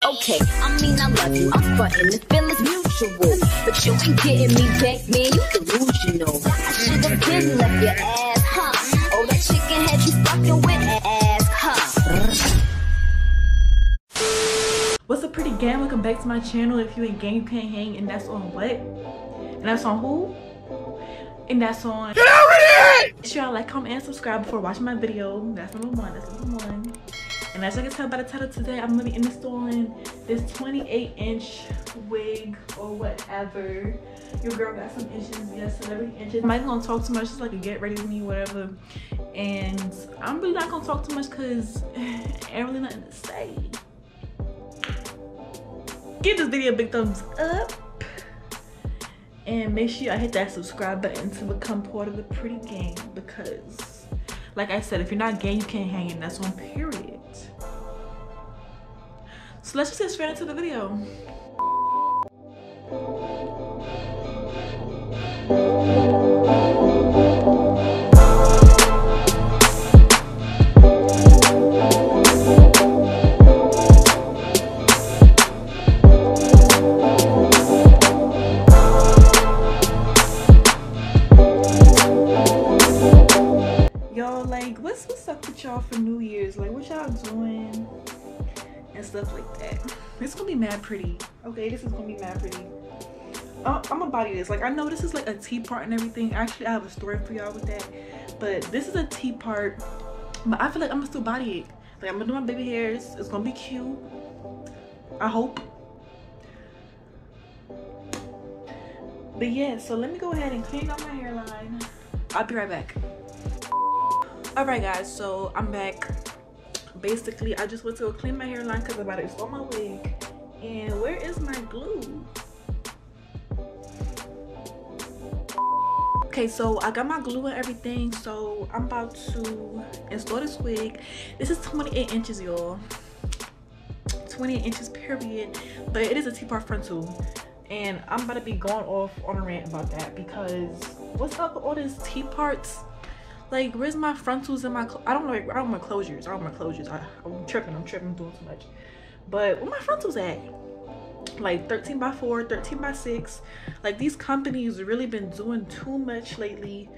Okay, I mean I love you, I'm frontin', the feeling's mutual, but you ain't getting me back, man, you delusional. I should've been left your ass, huh? Oh, that chicken had you fucking with ass, huh? What's up, pretty gang? Welcome back to my channel. If you ain't gang, you can't hang, and that's on what? And that's on who? And that's on get over here! Make sure y'all like, comment, and subscribe before watching my video. That's number one. That's number one. And as I can tell by the title today, I'm gonna be installing this 28-inch wig or whatever. Your girl got some inches, yes, celebrity inches. I'm not gonna talk too much, just like a get ready with me, whatever. And I'm really not gonna talk too much because ain't really nothing to say. Give this video a big thumbs up. And make sure y'all hit that subscribe button to become part of the pretty gang, because like I said, if you're not gay, you can't hang, and that's on period. So let's just get straight into the video. What's up with y'all for New Year's? Like, what y'all doing and stuff like that? It's gonna be mad pretty. Okay, this is gonna be mad pretty. I'm gonna body this. Like, I know this is like a T part and everything. Actually, I have a story for y'all with that, but this is a T part, but I feel like I'm gonna still body it. Like, I'm gonna do my baby hairs. It's gonna be cute, I hope. But yeah, so let me go ahead and clean up my hairline. I'll be right back. Alright guys, so I'm back. Basically, I just went to go clean my hairline because I'm about to install my wig. And where is my glue? Okay, so I got my glue and everything, so I'm about to install this wig. This is 28 inches, y'all. 28 inches period, but it is a T Part Frontal. And I'm about to be going off on a rant about that, because what's up with all these T parts? Like, where's my frontals and my I don't know my closures. I'm tripping doing too much. But where my frontals at? Like 13 by 4, 13 by 6. Like, these companies really been doing too much lately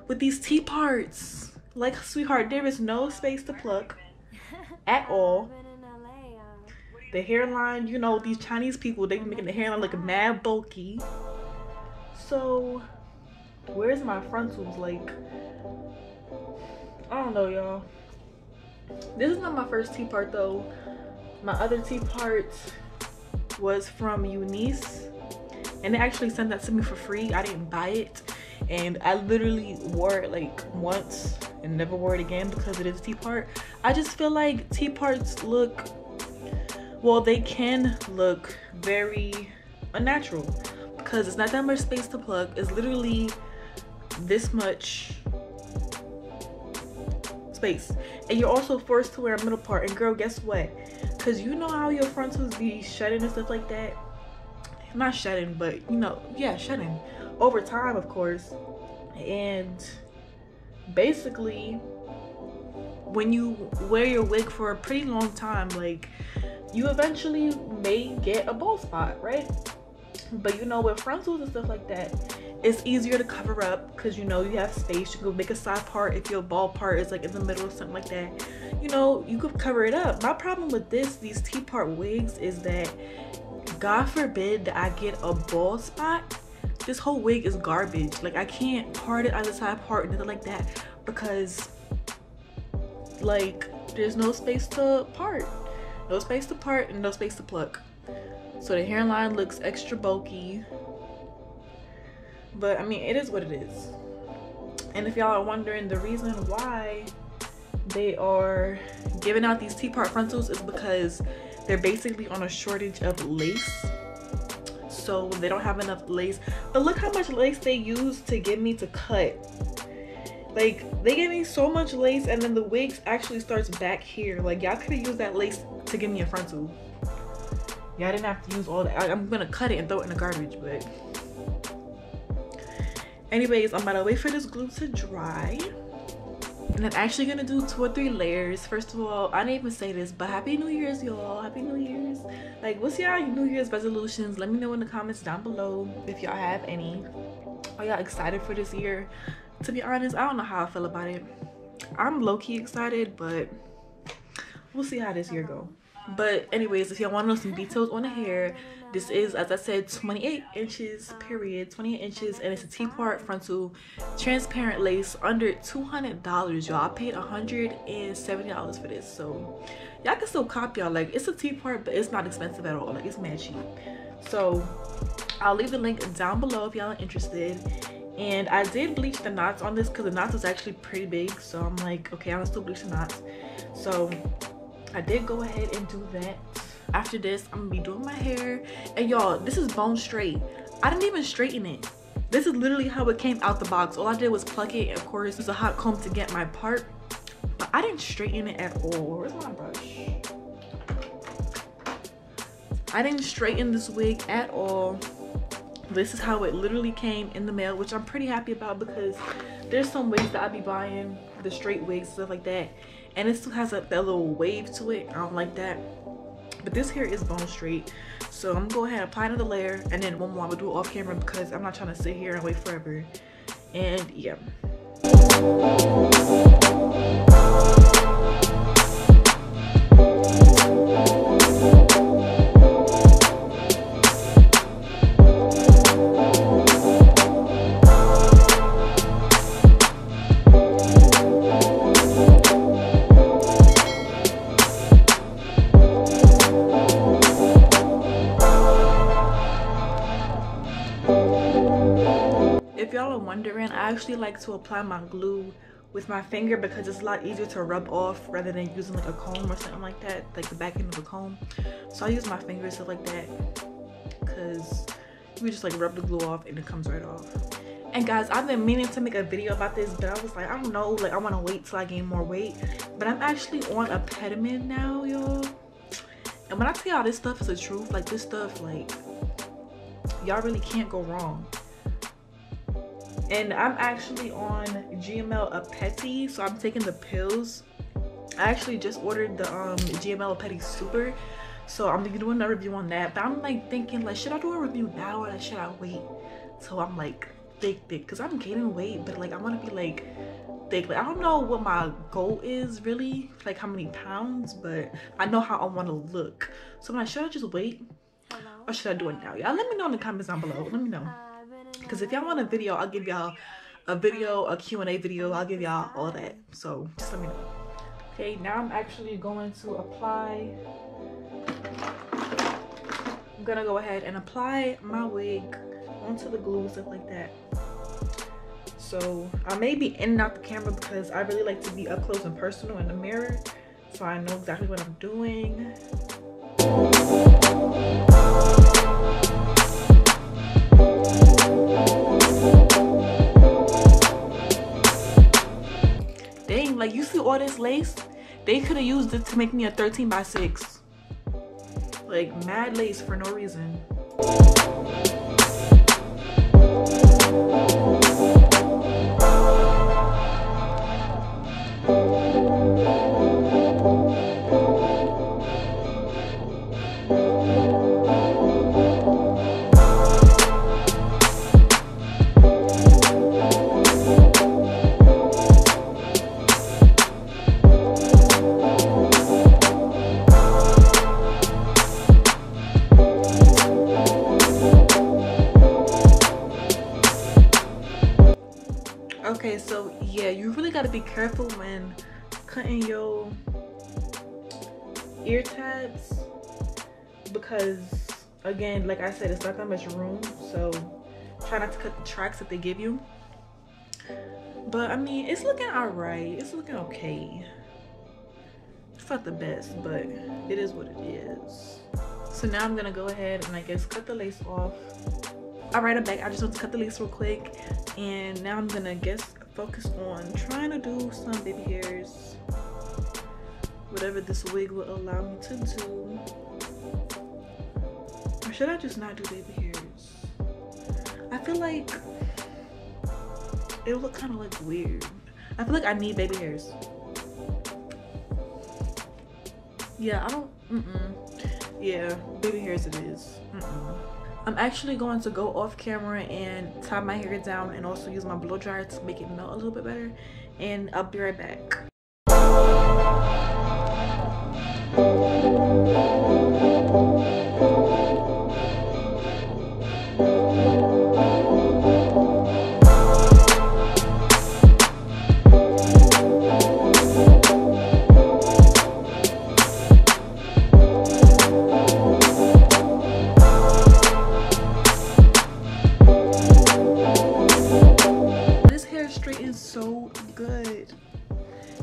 with these T parts. Like, sweetheart, there is no space to pluck at all. The hairline, you know, these Chinese people, they be making the hairline look mad bulky. So where's my frontals? Like, I don't know, y'all. This is not my first T part though. My other T part was from Eunice, and they actually sent that to me for free. I didn't buy it, and I literally wore it like once and never wore it again because it is T part. I just feel like T parts look, well, they can look very unnatural because it's not that much space to plug. It's literally this much space, and you're also forced to wear a middle part. And girl, guess what? Because you know how your frontals be shedding and stuff like that. Not shedding, but you know, yeah, shedding over time, of course. And basically, when you wear your wig for a pretty long time, like, you eventually may get a bald spot, right? But you know, with frontals and stuff like that, it's easier to cover up because, you know, you have space. You can make a side part if your bald part is like in the middle or something like that. You know, you could cover it up. My problem with these T part wigs is that, God forbid that I get a bald spot, this whole wig is garbage. Like, I can't part it as a side part or anything like that because, like, there's no space to part. No space to part and no space to pluck. So the hairline looks extra bulky. But I mean, it is what it is. And if y'all are wondering, the reason why they are giving out these T Part frontals is because they're basically on a shortage of lace. So they don't have enough lace. But look how much lace they use to get me to cut. Like, they gave me so much lace, and then the wigs actually starts back here. Like, y'all could have used that lace to give me a frontal. Y'all didn't have to use all that. I'm gonna cut it and throw it in the garbage, but anyways, I'm about to wait for this glue to dry. And I'm actually gonna do 2 or 3 layers. First of all, I didn't even say this, but Happy New Year's, y'all. Happy New Year's. Like, what's y'all New Year's resolutions? Let me know in the comments down below if y'all have any. Are y'all excited for this year? To be honest, I don't know how I feel about it. I'm low-key excited, but we'll see how this year go. But anyways, if y'all want to know some details on the hair, this is, as I said, 28 inches, period, 28 inches, and it's a T Part Frontal transparent lace under $200, y'all. I paid $170 for this, so y'all can still cop, y'all. Like, it's a T Part, but it's not expensive at all. Like, it's mad cheap. So I'll leave the link down below if y'all are interested. And I did bleach the knots on this because the knots was actually pretty big, so I'm like, okay, I'm still bleach the knots. So I did go ahead and do that. After this, I'm gonna be doing my hair, and y'all, this is bone straight. I didn't even straighten it. This is literally how it came out the box. All I did was pluck it, and of course there's a hot comb to get my part, but I didn't straighten it at all. Where's my brush? I didn't straighten this wig at all. This is how it literally came in the mail, which I'm pretty happy about because there's some wigs that I be buying, the straight wigs, stuff like that, and it still has that little wave to it. I don't like that. But this hair is bone straight, so I'm gonna go ahead and apply another layer, and then one more I'm gonna do it off camera because I'm not trying to sit here and wait forever. And yeah. If y'all are wondering, I actually like to apply my glue with my finger because it's a lot easier to rub off rather than using like a comb or something like that, like the back end of a comb. So I use my fingers stuff like that because you just like rub the glue off and it comes right off. And guys, I've been meaning to make a video about this, but I was like, I don't know, like I want to wait till I gain more weight. But I'm actually on APETAMIN now, y'all. And when I tell y'all this stuff is the truth, like this stuff, like y'all really can't go wrong. And I'm actually on GML APETI, so I'm taking the pills. I actually just ordered the GML APETI Super, so I'm gonna be doing a review on that. But I'm like thinking, like, should I do a review now or like, should I wait till I'm like thick? Because I'm gaining weight, but like I want to be like thick. Like I don't know what my goal is really, like how many pounds, but I know how I want to look. So I'm like, should I just wait or should I do it now? Y'all let me know in the comments down below. Let me know. Because if y'all want a video, I'll give y'all a video, a Q&A video. I'll give y'all all that. So just let me know. Okay, now I'm actually going to apply. I'm gonna go ahead and apply my wig onto the glue and stuff like that. So I may be in and out the camera because I really like to be up close and personal in the mirror, so I know exactly what I'm doing. Dang, like you see all this lace? They could have used it to make me a 13x6. Like mad lace for no reason. Okay, so yeah, you really got to be careful when cutting your ear tabs because, again, like I said, it's not that much room, so try not to cut the tracks that they give you. But I mean, it's looking alright. It's looking okay. It's not the best, but it is what it is. So now I'm gonna go ahead and I guess cut the lace off. Alright, I'm back. I just want to cut the lace real quick, and now I'm gonna guess focus on trying to do some baby hairs, whatever this wig will allow me to do. Or should I just not do baby hairs? I feel like it'll look kind of like weird. I feel like I need baby hairs. Yeah, I don't, yeah, baby hairs it is. I'm actually going to go off camera and tie my hair down and also use my blow dryer to make it melt a little bit better, and I'll be right back. So good.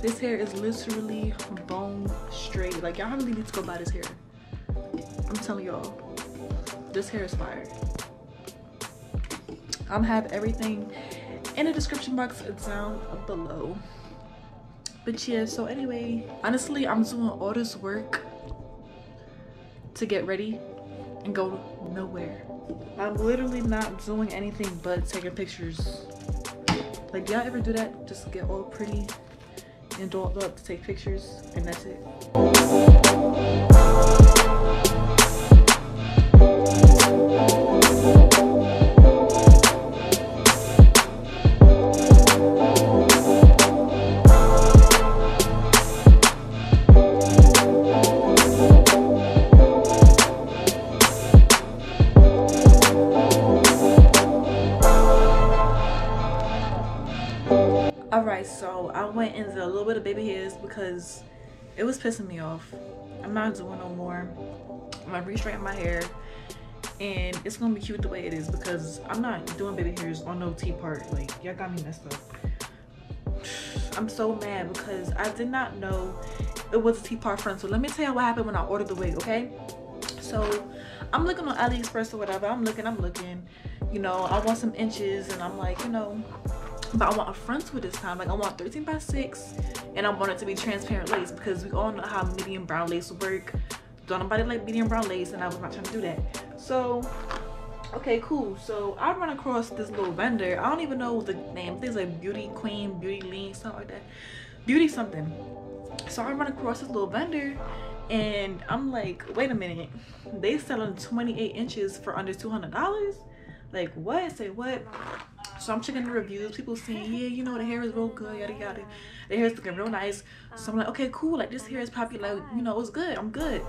This hair is literally bone straight. Like, y'all really need to go buy this hair. I'm telling y'all, this hair is fire. I'm have everything in the description box down below. But yeah, so anyway, honestly, I'm doing all this work to get ready and go nowhere. I'm literally not doing anything but taking pictures. Like, do y'all ever do that? Just get all pretty and dolled up to take pictures, and that's it. Alright, so I went into a little bit of baby hairs because it was pissing me off. I'm not doing no more. I'm gonna re-straighten my hair and it's gonna be cute the way it is because I'm not doing baby hairs on no T part. Like, y'all got me messed up. I'm so mad because I did not know it was a T Part Frontal. Let me tell you what happened when I ordered the wig, okay? So I'm looking on AliExpress or whatever. I'm looking, you know, I want some inches and I'm like, you know, but I want a frontal this time. Like, I want 13x6 and I want it to be transparent lace because we all know how medium brown lace work. Don't nobody like medium brown lace, and I was not trying to do that. So okay, cool. So I run across this little vendor. I don't even know the name. Things like Beauty Queen, Beauty Lean, something like that, Beauty something. So I run across this little vendor and I'm like, wait a minute, they selling 28 inches for under $200? Like, what? Say what? So I'm checking the reviews. People saying, yeah, you know, the hair is real good, yada yada. The hair is looking real nice. So I'm like, okay, cool. Like, this hair is popular. You know, it's good. I'm good.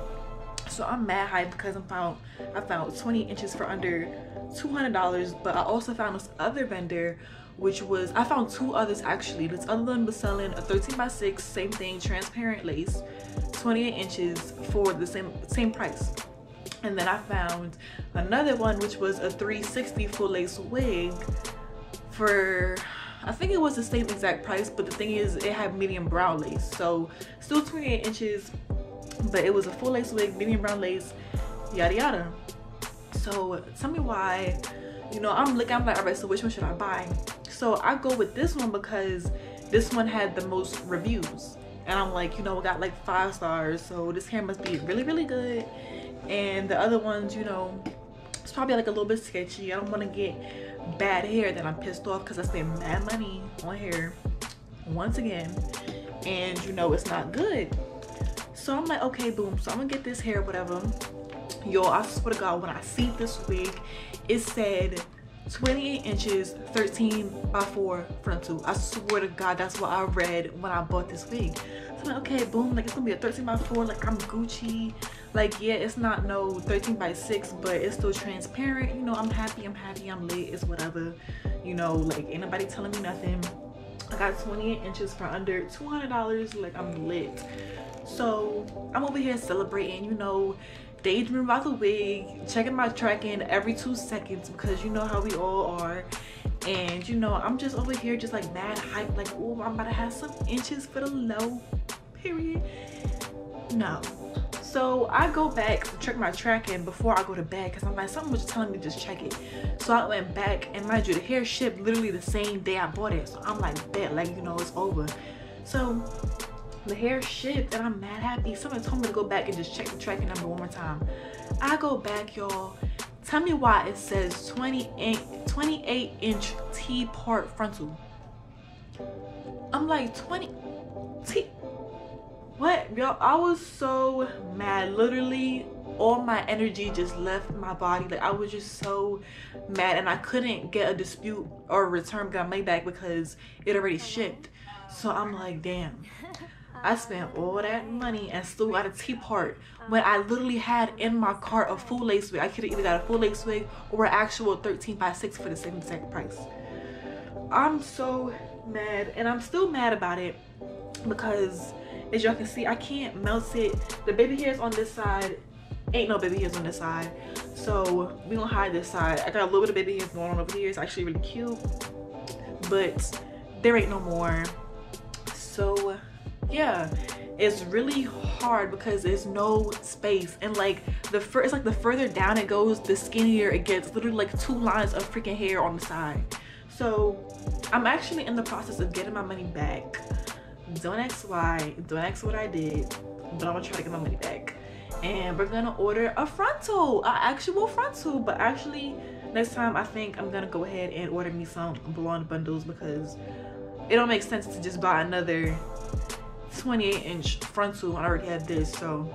So I'm mad hyped because I found 20 inches for under $200. But I also found this other vendor, which was, I found two others actually. This other one was selling a 13x6, same thing, transparent lace, 28 inches for the same price. And then I found another one, which was a 360 full lace wig for, I think it was the same exact price, but the thing is, it had medium brown lace. So still 28 inches, but it was a full lace wig, medium brown lace, yada yada. So tell me why, you know, I'm like, all right, so which one should I buy? So I go with this one because this one had the most reviews. And I'm like, you know, it got like 5 stars, so this hair must be really, really good. And the other ones, you know, it's probably like a little bit sketchy. I don't want to get bad hair that I'm pissed off because I spent mad money on hair once again, and you know, it's not good. So I'm like, okay, boom, so I'm gonna get this hair, whatever. Yo, I swear to God, when I see this wig, it said 28 inches, 13x4 frontal. I swear to God, that's what I read when I bought this wig. So I'm like, okay, boom, like it's gonna be a 13x4, like I'm Gucci. Like, yeah, it's not no 13x6, but it's still transparent. You know, I'm happy, I'm lit, it's whatever. You know, like, ain't nobody telling me nothing. I got 28 inches for under $200, like, I'm lit. So I'm over here celebrating, you know, daydreaming about the wig, checking my tracking every 2 seconds because you know how we all are. And you know, I'm just over here just like mad hype, like, oh, I'm about to have some inches for the low, period. No. So I go back to check my tracking before I go to bed because I'm like, something was just telling me to just check it. So I went back, and mind you, the hair shipped literally the same day I bought it. So I'm like, bet, like, you know, it's over. So the hair shipped and I'm mad happy. Someone told me to go back and just check the tracking number one more time. I go back, y'all. Tell me why it says 28 inch T Part Frontal. I'm like 20 what, y'all? I was so mad. Literally all my energy just left my body. Like I was just so mad, and I couldn't get a dispute or return my money back because it already shipped. So I'm like, damn, I spent all that money and still got a T Part when I literally had in my cart a full lace wig. I could have either got a full lace wig or an actual 13x6 for the same exact price. I'm so mad, and I'm still mad about it because as y'all can see, I can't melt it. The baby hairs on this side, ain't no baby hairs on this side, so we gonna hide this side. I got a little bit of baby hairs going on over here. It's actually really cute, but there ain't no more. So yeah, it's really hard because there's no space, and like it's like the further down it goes, the skinnier it gets. Literally like 2 lines of freaking hair on the side. So I'm actually in the process of getting my money back. Don't ask why, don't ask what I did, but I'm gonna try to get my money back. And we're gonna order a frontal, an actual frontal. But actually next time I think I'm gonna go ahead and order me some blonde bundles, because it don't make sense to just buy another 28-inch frontal when I already have this. So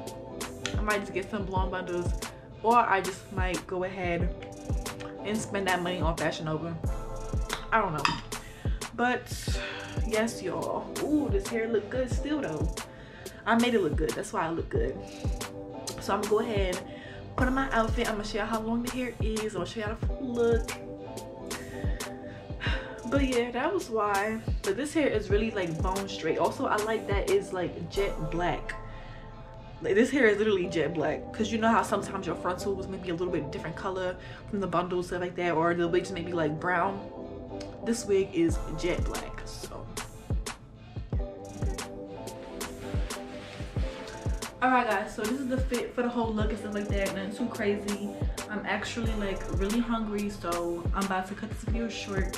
I might just get some blonde bundles, or I just might go ahead and spend that money on Fashion Nova. I don't know. But yes, y'all. Ooh, this hair look good still though. I made it look good, that's why I look good. So I'm gonna go ahead, put on my outfit. I'm gonna show y'all how long the hair is. I'm gonna show y'all the full look. But yeah, that was why. But this hair is really like bone straight. Also, I like that it's like jet black. Like this hair is literally jet black, because you know how sometimes your frontal was maybe a little bit different color from the bundle, stuff like that, or the wigs maybe like brown. This wig is jet black. So alright guys, so this is the fit for the whole look and stuff like that. Nothing too crazy. I'm actually like really hungry, so I'm about to cut this video short.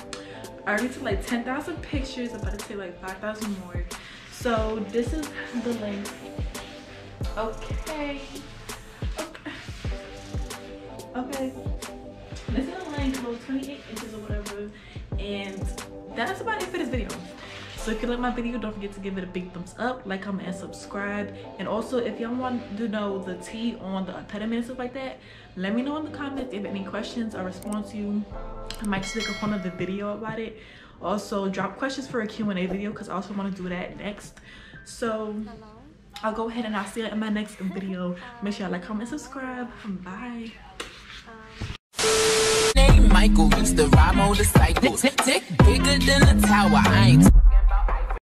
I already took like 10,000 pictures. I'm about to take like 5,000 more. So this is the link. Okay. This is the link, those 28 inches or whatever. And that's about it for this video. So if you like my video, don't forget to give it a big thumbs up, like, comment, and subscribe. And also, if y'all want to know the tea on the APETAMIN and stuff like that, let me know in the comments. If you have any questions, I'll respond to you. I might just make a whole other video about it. Also, drop questions for a Q&A video, because I also want to do that next. So I'll go ahead and I'll see you in my next video. Make sure y'all like, comment, and subscribe. Bye. Michael, Mr. Ride motorcycles, tick bigger than a tower. I ain't